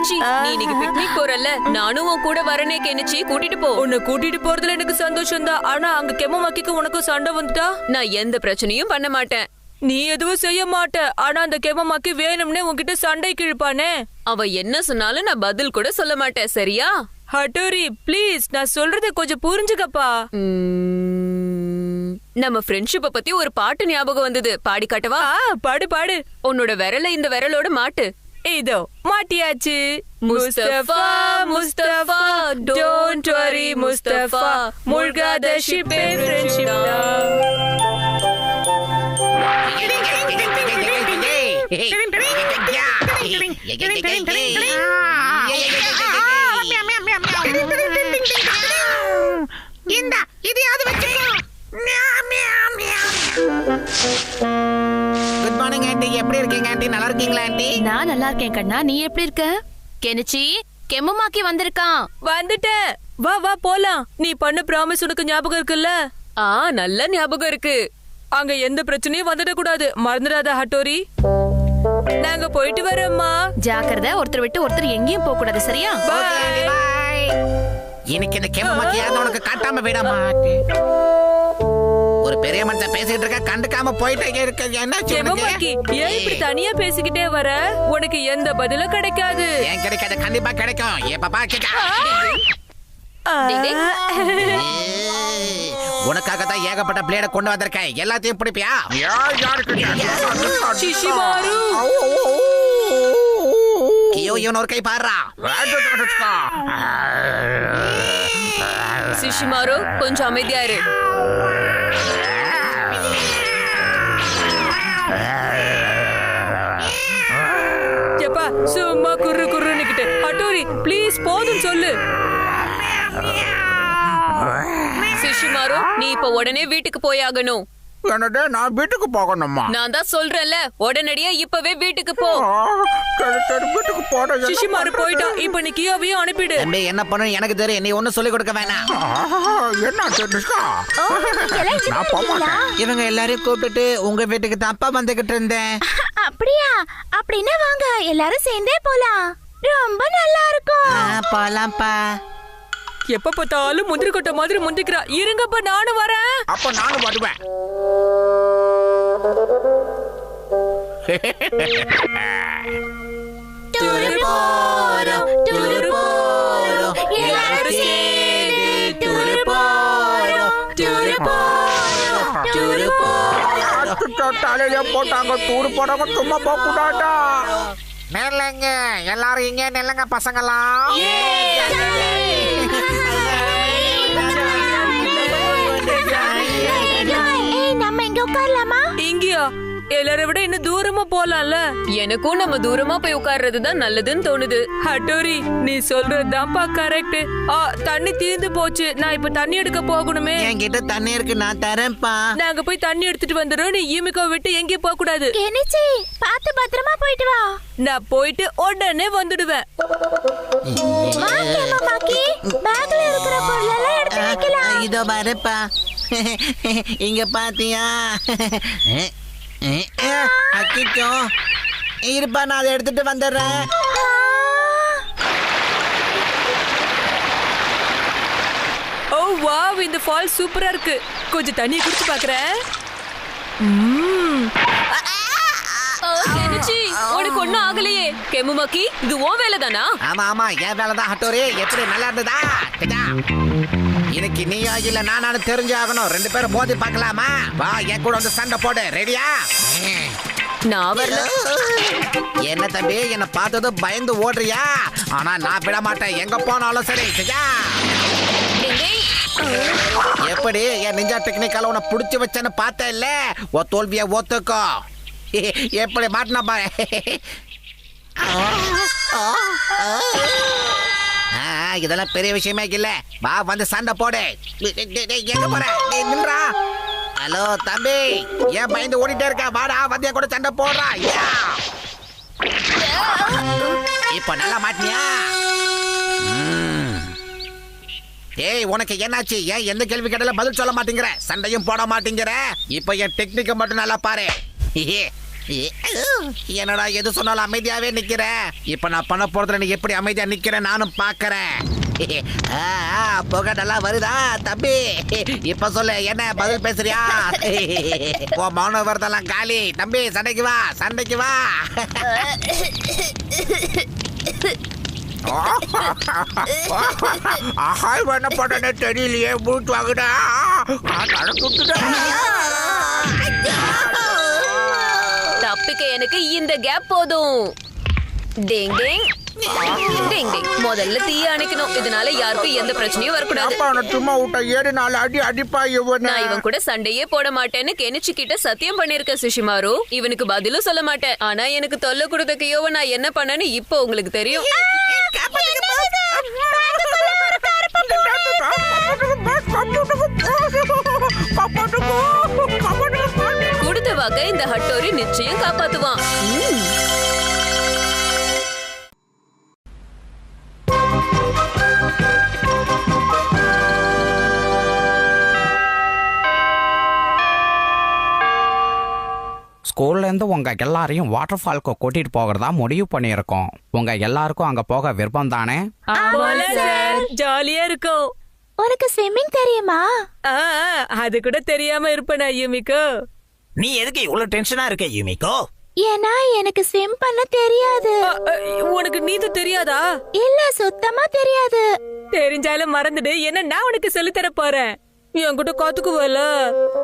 Kenichi நீ இன்னைக்கு picnic போறல்ல, நானும் உன் கூட வரனே கெனிச்சி, கூட்டிட்டு போ. உன்னை கூட்டிட்டு போறதுல எனக்கு சந்தோஷம் தான். ஆனா அங்க கெமமாக்கிக்கு உனக்கும் சண்டை வந்துட்டா நான் எந்த பிரச்சனையும் பண்ண மாட்டேன். நீ எதுவும் செய்ய மாட்ட. ஆனா அந்த கெமமாக்கி வேணும்னே உன்கிட்ட சண்டை கிழிப்பானே. அவ என்ன சொன்னாலும் நான் பதில் கூட சொல்ல மாட்டேன், சரியா? ஹட்டோரி ப்ளீஸ், நான் சொல்றத கொஞ்சம் புரிஞ்சுக்கப்பா. நம்ம ஃப்ரெண்ட்ஷிப்ப பத்தி ஒரு பாட்டு ஞாபகம் வந்தது, பாடி காட்டவா? பாடு பாடு. உன்னோட விரல இந்த விரலோட மாட்டு. இதோ மாட்டியாச்சு. முஸ்தபா முஸ்தபா டோன்ட் வரி முஸ்தபா, மூழ்காத ஷிப்பே ஃப்ரெண்ட்ஷிப் தான். குட் மார்னிங் ஆண்டி, எப்படி இருக்கீங்க ஆண்டி? நல்லா இருக்கீங்களா ஆண்டி? நான் நல்லா இருக்கேன் கண்ணா, நீ எப்படி இருக்க? கெனிச்சி கெமமாக்கி வந்திருக்கான். வந்துட்டேன். வா வா போலாம். நீ பண்ண ப்ராமிஸ் உனக்கு ஞாபகம் இருக்குல்ல? நல்ல ஞாபகம் இருக்கு. அங்க எந்த பிரச்சனையும் வந்துட கூடாது, மறந்துடாத ஹட்டோரி. நாங்க போயிட்டு வரோம்மா. ஜாக்கிரதை, ஒருத்தர் விட்டு ஒருத்தர் எங்கேயும் போக கூடாது, சரியா? பாய். எனக்கு இந்த கெமமாக்கியாவது உனக்கு காட்டாம விட மாட்டேன். ஒரு பெரிய மனுஷன் பேசிட்டு இருக்க, கண்டுக்காம போயிட்டே இருக்க. என்ன கெமமாக்கி, ஏன் இப்படி தனியா பேசிக்கிட்டே வர? உனக்கு எந்த பதிலும் கிடைக்காது. ஏன் கிடைக்காது? கண்டிப்பா கிடைக்கும். ஏ பாப்பா கேட்டா உனக்காக தான் ஏகப்பட்ட பிளேட கொண்டு வந்திருக்கேன். எல்லாத்தையும் பிடிப்பியா? சிஷிமாரு, ஐயோ இவன் ஒரு கை பாடுறா. சிஷிமாரு கொஞ்சம் அமைதியா இரு. எப்பா சும்மா குர்ரு குர்ருன்னுக்கிட்டு. ஹட்டோரி ப்ளீஸ் போதும் சொல்லு. சிஷிமாரு நீ இப்ப உடனே வீட்டுக்கு போயாகணும். என்னடே, நான் வீட்டுக்கு போகணுமா? நான் தான் சொல்றேன்ல, உடனடியா இப்பவே வீட்டுக்கு போ. வீட்டுக்கு போட சிஷிமாரு போயிட்டா. இப்ப நீ கியோவையும் அனுப்பிடு. தம்பி என்ன பண்ணு எனக்கு தெரியும், நீ ஒன்னும் சொல்லிக் கொடுக்க வேணாம். இவங்க எல்லாரையும் கூப்பிட்டுட்டு உங்க வீட்டுக்கு தப்பா வந்துகிட்டு இருந்தேன். அப்படியா? அப்படின்னா வாங்க எல்லாரும் சேர்ந்தே போலாம், ரொம்ப நல்லா இருக்கும். போலாம்ப்பா. எப்ப பார்த்தாலும் முந்திரி கொட்டை மாதிரி முந்திக்கிறா. இருங்கப்பா நானும் வரேன். அப்ப நானும் வருவேன். தலையில போட்டாங்க டூர் போடாம சும்மா போக கூடாதா? நெல்லுங்க எல்லாரும் இங்க நெல்லுங்க பசங்களாம். நம்ம இங்க உட்காரலாமா? இங்கயா? எல்லாரை விட இன்னும் தூரமா போலாம்ல. எனக்கும் நம்ம தூரமா போய் உட்கார்றதுதான் நல்லதுன்னு தோணுது. ஹட்டோரி நீ சொல்றதுதான்ப்பா கரெக்ட். தண்ணி தீர்ந்து போச்சு. நான் இப்ப தண்ணி எடுக்க போகணுமே. என்கிட்ட தண்ணி இருக்கு, நான் தரேன்ப்பா. நாங்க போய் தண்ணி எடுத்துட்டு வந்துடுறோம். நீ ஈமிக்கோ விட்டு எங்கேயும் போக கூடாது. கெனிச்சி பார்த்து பத்திரமா போயிட்டு வா. நான் போயிட்டு உடனே வந்துடுவேன். வா கெமமாக்கி, பேக்ல இருக்கிற பொருளெல்லாம் எடுத்து வைக்கலாம். இதோ பாருப்பா. இங்க பாத்தியா? அக்கிச்சோ இருப்பா, நான் அதை எடுத்துட்டு வந்துடுறேன். ஓ வாவ், இந்த ஃபால் சூப்பரா இருக்கு. கொஞ்சம் தண்ணி குடிச்சு பாக்குறேன். உனக்கு ஒண்ணும் ஆகலையே. கெமுமாக்கி இது உன் வேலை தானா? ஆமா ஆமா என் வேலைதான் ஹட்டோரி. எப்படி நல்லா இருந்ததா? இன்னைக்கு நீயா இல்ல நானு தெரிஞ்சாகணும். ரெண்டு பேரும் மோதி பார்க்கலாமா? வா என் கூட வந்து சண்டை போடு. ரெடியா? நான் வரல. என்ன தம்பி, என்ன பார்த்ததும் பயந்து ஓடுறியா? ஆனா நான் விட மாட்டேன், எங்க போனாலும் சரி. எப்படி என் நிஞ்சா டெக்னிக்கால உன்னை புடிச்சு வச்சேன்னு பார்த்தேன் இல்ல? ஓ தோல்விய ஒத்துக்கோ. எப்படி மாட்டினா பாரு. இதெல்லாம் பெரிய விஷயமே இல்ல. வா வந்து சண்டை போடு. எங்க போற? நின்றா. ஹலோ தம்பி, ஏன் பயந்து ஓடிட்டே இருக்க? வாடா வந்து கூட சண்டை போடுறா. இப்ப நல்லா மாட்டினியா? ஏய் உனக்கு என்னாச்சு? ஏன் எந்த கேள்வி கேட்டாலும் பதில் சொல்ல மாட்டேங்கிற? சண்டையும் போட மாட்டேங்கிற? இப்ப என் டெக்னிக்க மட்டும் நல்லா பாரு. என்னடா எது சொன்னாலும் அமைதியாவே நிக்கிறேன். இப்ப நான் பண்ண போறதுல நீ எப்படி அமைதியா நிக்கிறேன் நானும் பாக்குறேன். புகை நல்லா வருதா தம்பி? இப்ப சொல்லு, என்ன பதில் பேசுறியா? ஓ மௌன வரதெல்லாம் காலி. தம்பி சண்டைக்கு வா, சண்டைக்கு வா. என்ன பண்ணனே தெரியலையே, மூட்டு வாங்குடா. தப்பிக்க எனக்கு இந்த கேப் போதும். டிங் டிங் டிங் டிங். முதல்ல தீய அணைக்கணும். இதனால யாருக்கும் எந்த பிரச்சனையும் வரக்கூடாது. சும்மா விட்ட 7 4 அடி அடிப்பா இவன். நான் இவன் கூட சண்டையே போட மாட்டேன்னு கெனிச்சு கிட்ட சத்தியம் பண்ணிருக்கேன் சுஷிமாரு. இவனுக்கு பதிலும் சொல்ல மாட்டேன். ஆனா எனக்கு தொல்லை கொடுத்தக்கு யோவன் நான் என்ன பண்ணேன்னு இப்போ உங்களுக்கு தெரியும். கொடுத்த வாக்க இந்த ஹட்டோரி நிச்சயம் காப்பாத்துவான். ஸ்கூல்லேருந்து உங்கள் எல்லாரையும் வாட்டர் ஃபால்க்கு கூட்டிகிட்டு போகிறதா முடிவு பண்ணியிருக்கோம். உங்கள் எல்லாருக்கும் அங்கே போக விருப்பம் தானே? ஜாலியா இருக்கும். உனக்கு ஸ்விம்மிங் தெரியுமா? அது கூட தெரியாம இருப்பேனா யுமிகோ? நீ எதுக்கு இவ்வளவு டென்ஷனா இருக்க யுமிகோ? ஏன்னா எனக்கு ஸ்விம் பண்ண தெரியாது. உனக்கு நீந்த தெரியாதா? இல்ல, சுத்தமா தெரியாது. தெரிஞ்சாலும் மறந்துடு. என்ன நான் உனக்கு சொல்லி தர போறேன். என்கிட்ட கத்துக்குவல.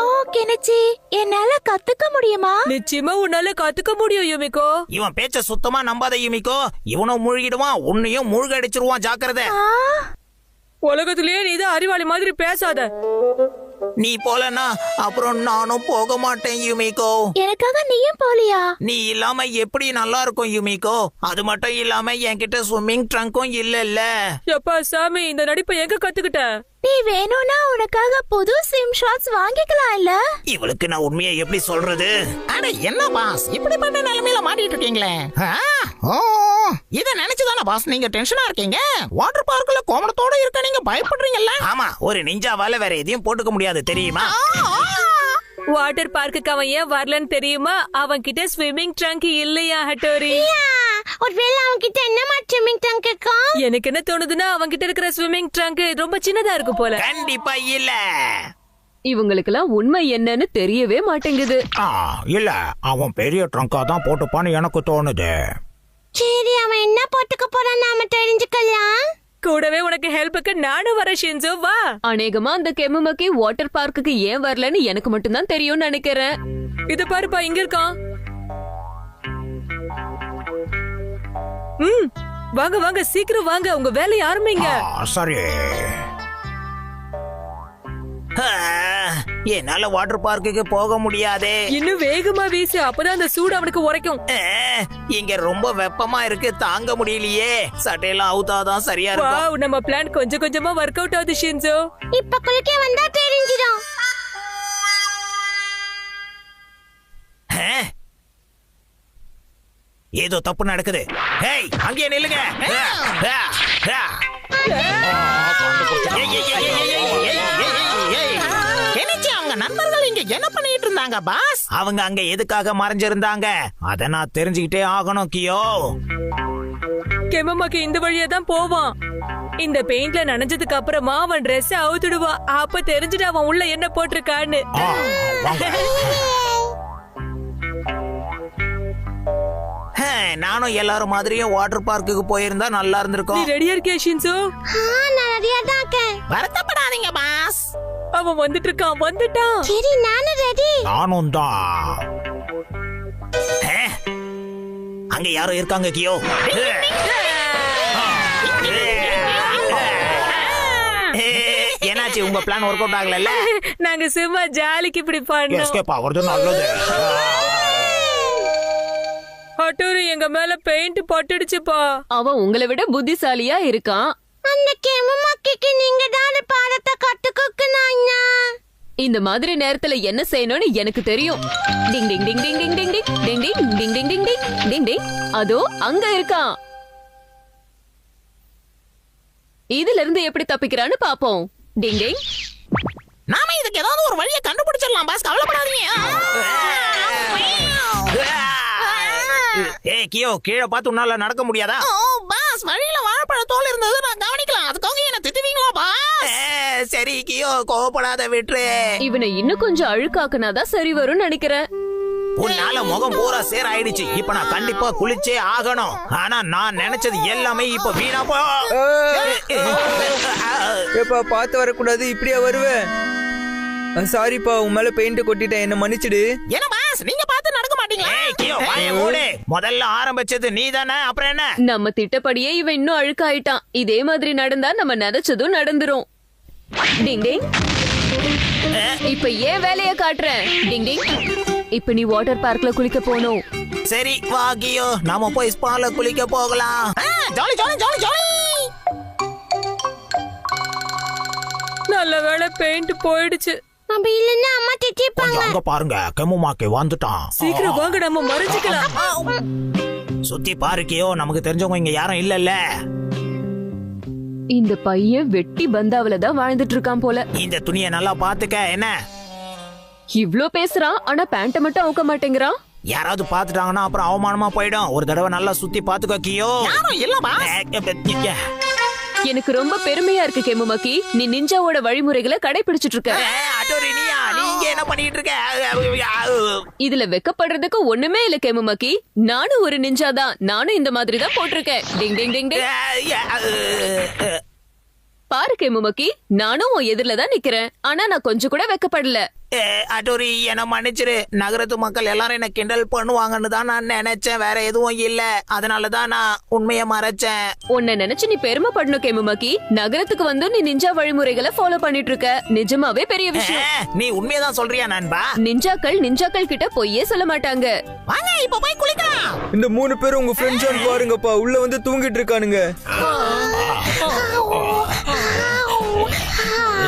ஓ கெனிச்சி, என்னால கத்துக்க முடியுமா? நிச்சயமா உன்னால கத்துக்க முடியும் யுமிகோ. இவன் பேச்ச சுத்தமா நம்பாத யுமிகோ. இவனும் மூழ்கிடுவான், உன்னையும் மூழ்க அடிச்சிருவான். ஜாக்கிரதை. உலகத்திலேயே நீதான் அறிவாளி மாதிரி பேசாத. நீ போலனா அப்புறம் நானும் போக மாட்டேன் யுமிகோ. எனக்காக நீயும் போலியா? நீ இல்லாம எப்படி நல்லா இருக்கும் யுமிகோ? அது மட்டும் இல்லாம என்கிட்ட ஸ்விம்மிங் ட்ரங்கும் இல்லல்ல. எப்பா சாமி, இந்த நடிப்பை எங்க கத்துக்கிட்ட? நீ வேணும்னா உனக்காக புது ஸ்விம் ஷாட்ஸ் வாங்கிக்கலாம் இல்ல? இவளுக்கு நான் உண்மையை எப்படி சொல்றது? அட என்ன பாஸ், இப்படி பண்ண நிலைமையில மாட்டிட்டு இருக்கீங்களே. இத நினைச்சுதானே பாஸ் நீங்க டென்ஷனா இருக்கீங்க? வாட்டர் பார்க்ல கோமணத்தோட இருக்க நீங்க பயப்படுறீங்கல்ல? ஆமா, ஒரு நிஞ்சாவால வேற எதையும் போட்டுக்க முடியாது தெரியுமா? வாட்டர் பார்க்குக்கு அவன் ஏன் வரலன்னு தெரியுமா? அவன் கிட்ட ஸ்விம்மிங் ட்ரங்க் இல்லையா ஹட்டோரி? ஒருவேளை அவன் கிட்ட என்னமா ஸ்விம்மிங் ட்ரங்க் இருக்கும்? எனக்கு என்ன தோணுதுன்னா அவன் கிட்ட இருக்கிற ஸ்விம்மிங் ட்ரங்க் ரொம்ப சின்னதா இருக்கு போல. கண்டிப்பா இல்ல. இவங்களுக்கெல்லாம் உண்மை என்னன்னு தெரியவே மாட்டேங்குது. இல்ல, அவன் பெரிய ட்ரங்கா தான் போட்டுப்பான்னு எனக்கு தோணுது. சரி, அவன் என்ன போட்டுக்க போறான்னு நாம தெரிஞ்சுக்கலாம். கூடவே உனக்கு ஹெல்ப்புக்கு நானும் வர ஷின்சோ, வா. அநேகமா அந்த கெமுமக்கி வாட்டர் பார்க்குக்கு ஏன் வரலன்னு எனக்கு மட்டும் தான் தெரியும்னு நினைக்கிறேன். இது பாருப்பா, இங்க இருக்கான். வாங்க வாங்க, சீக்கிரம் வாங்க, உங்க வேலையை ஆரம்பிங்க. சரி. என்னால வாட்டர் பார்க்குக்கு போக முடியாதே. இன்னும் வேகமா வீசு, அப்பதான் அந்த சூடு அவனுக்கு உரைக்கும். இங்க ரொம்ப வெப்பமா இருக்கு, தாங்க முடியலையே. சட்டையெல்லாம் அவுத்தாதான் சரியா இருக்கும். வாவ், நம்ம பிளான் கொஞ்சம் கொஞ்சமா ஒர்க் அவுட் ஆகுது ஷின்சோ. இப்ப குளிக்க வந்தா தெரிஞ்சிடும். ஏதோ தப்பு நடக்குது. ஹேய், அங்கேயே நில்லுங்க. அவங்க நண்பர்கள் இங்க என்ன பண்ணிட்டு இருந்தாங்க பாஸ்? அவங்க அங்க எதுக்காக மறைஞ்சிருந்தாங்க? அத நான் தெரிஞ்சுக்கிட்டே ஆகணும் கியோ. கெமமாக்கு இந்த வழியா தான் போவான். இந்த பெயிண்ட்ல நனைஞ்சதுக்கு அப்புறமா அவன் ட்ரெஸ் அவுத்துடுவான். அப்ப தெரிஞ்சுட்டு அவன் உள்ள என்ன போட்டிருக்கான்னு. நானும் எல்லாரும் மாதிரியும் வாட்டர் பார்க்குக்கு போயிருந்தா நல்லா இருந்திருக்கும். நீ ரெடியா இருக்கியா ஷின்சோ? நான் ரெடியா தான் இருக்கேன். வருத்தப்படாதீங்க பாஸ். அவன் வந்துட்டு இருக்கான், வந்துட்டான். சரி, நானும் ரெடி. நானும் தான். அங்க யாரோ இருக்காங்க கியோ. என்னாச்சு, உங்க பிளான் ஒர்க் அவுட் ஆகல? நாங்க சும்மா ஜாலிக்கு இப்படி பண்ணோம். எஸ்கேப் ஆகுறது நல்லது. ஹட்டோரி, எங்க மேல பெயிண்ட் பட்டுடுச்சுப்பா. அவன் உங்களை விட புத்திசாலியா இருக்கான். அந்த கெமமாக்கிக்கு நீங்க தான் பாடத்தை கத்துக்கணும். இந்த மாதிரி நேரத்துல என்ன செய்யணும்னு எனக்கு தெரியும். டிங் டிங் டிங் டிங் டிங் டிங் டிங் டிங் டிங் டிங் டிங் டிங் டிங் டிங் டிங். அதோ அங்க இருக்கான். இதுல இருந்து எப்படி தப்பிக்கிறான்னு பாப்போம். டிங் டிங். நாம இதுக்கு ஏதாவது ஒரு வழியை கண்டுபிடிச்சிடலாம் பாஸ், கவலைப்படாதீங்க. ஏய் கியோ, கீழே பார்த்து உன்னால நடக்க முடியாதா? பாஸ், வழியில வாழைப்பழ தோல் இருந்தது, நான் கவனிக்கலாம். அதுக்காக என்ன திட்டுவீங்களா பாஸ்? சரி கியோ, கோவப்படாத, விட்டுரு. இவனை இன்னும் கொஞ்சம் அழுக்காக்குனாதான் சரி வரும்னு நினைக்கிறேன். உன்னால முகம் பூரா சேர ஆயிடுச்சு. இப்ப நான் கண்டிப்பா குளிச்சே ஆகணும். ஆனா நான் நினைச்சது எல்லாமே இப்ப வீணா போ. ஏப்பா, பார்த்து வரக்கூடாது, இப்படியா வருவேன்? சாரிப்பா, உன் மேல பெயிண்ட் கொட்டிட்டேன், என்ன மன்னிச்சிடு. என்ன பாஸ், நீங்க பார்த்து நடக்க மாட்டீங்களா? ஏய் கியோ, வாயை மூடு. முதல்ல ஆரம்பிச்சது நீதானே, அப்புறம் என்ன? நம்ம திட்டப்படியே இவன் இன்னும் அழுக்காயிட்டான். இதே மாதிரி நடந்தா நம்ம நினைச்சதும் நடந்துரும். டிங் டிங். இப்ப ஏன் வேலைய காட்டுறேன்? டிங் டிங். இப்ப நீ வாட்டர் பார்க்ல குளிக்க போகணும். சரி வா கியோ, நாம போய் ஸ்பால குளிக்க போகலாம். Jolly jolly jolly jolly. நல்ல வேளை பெயிண்ட் போயிடுச்சு. அப்படி இல்லன்னா அம்மா திட்டிப்பாங்க. கொஞ்சம் அங்க பாருங்க, கெமுமாக்கே வந்துட்டான். சீக்கிரம் வாங்க, நம்ம மறைஞ்சுக்கலாம். சுத்தி பாரு கியோ, நமக்கு தெரிஞ்சவங்க இங்க யாரும் இல்லல்ல. இந்த பையன் வெட்டி பந்தாவில தான் வாழ்ந்துட்டு இருக்கான் போல. இந்த துணியை நல்லா பாத்துக்க. என்ன இவ்ளோ பேசுறான், ஆனா பேண்ட மட்டும் அவுக்க மாட்டேங்கிறான். யாராவது பாத்துட்டாங்கன்னா அப்புறம் அவமானமா போயிடும். ஒரு தடவை நல்லா சுத்தி பாத்துக்கோ கியோ. எனக்கு ரொம்ப பெருமையா இருக்கு கெமுமக்கி, நீ நிஞ்சாவோட வழிமுறைகளை கடைபிடிச்சிட்டு இருக்க. நீங்க என்ன பண்ணிட்டு இருக்க? இதுல வெக்கப்படுறதுக்கு ஒண்ணுமே இல்ல கெமுமக்கி. நானும் ஒரு நிஞ்சா தான். நானும் இந்த மாதிரி தான் போட்டிருக்கேன். டிங் டிங் டிங் டிங். பாரு கெமுமக்கி, நானும் உன் எதிரில தான் நிக்கிறேன். ஆனா நான் கொஞ்சம் கூட வெக்கப்படல. அடோரி, என்ன மன்னிச்சிரு. நகரத்து மக்கள் எல்லாரும் என்ன கிண்டல் பண்ணுவாங்கன்னு தான் நான் நினைச்சேன், வேற எதுவும் இல்ல. அதனாலதான் நான் உண்மையை மறைச்சேன். உன்னை நினைச்சு நீ பெருமைப்படணும் கெமுமக்கி. நகரத்துக்கு வந்து நீ நிஞ்சா வழிமுறைகளை ஃபாலோ பண்ணிட்டு இருக்க. நிஜமாவே பெரிய விஷயம். நீ உண்மையதான் சொல்றியா நண்பா? நிஞ்சாக்கள் கிட்ட பொய்யே சொல்ல மாட்டாங்க. வாங்க இப்ப போய் குளிக்கலாம். இந்த 3 பேரும் உங்க ஃப்ரெண்ட்ஸ் பாருங்கப்பா, உள்ள வந்து தூங்கிட்டு இருக்கானுங்க.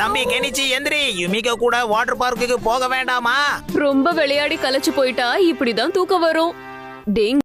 தம்பி கெனிச்சி, எந்திரி. யுமிகா கூட வாட்டர் பார்க்குக்கு போக வேண்டாமா? ரொம்ப விளையாடி கலைச்சு போயிட்டா இப்படிதான் தூக்கம் வரும். டேங்.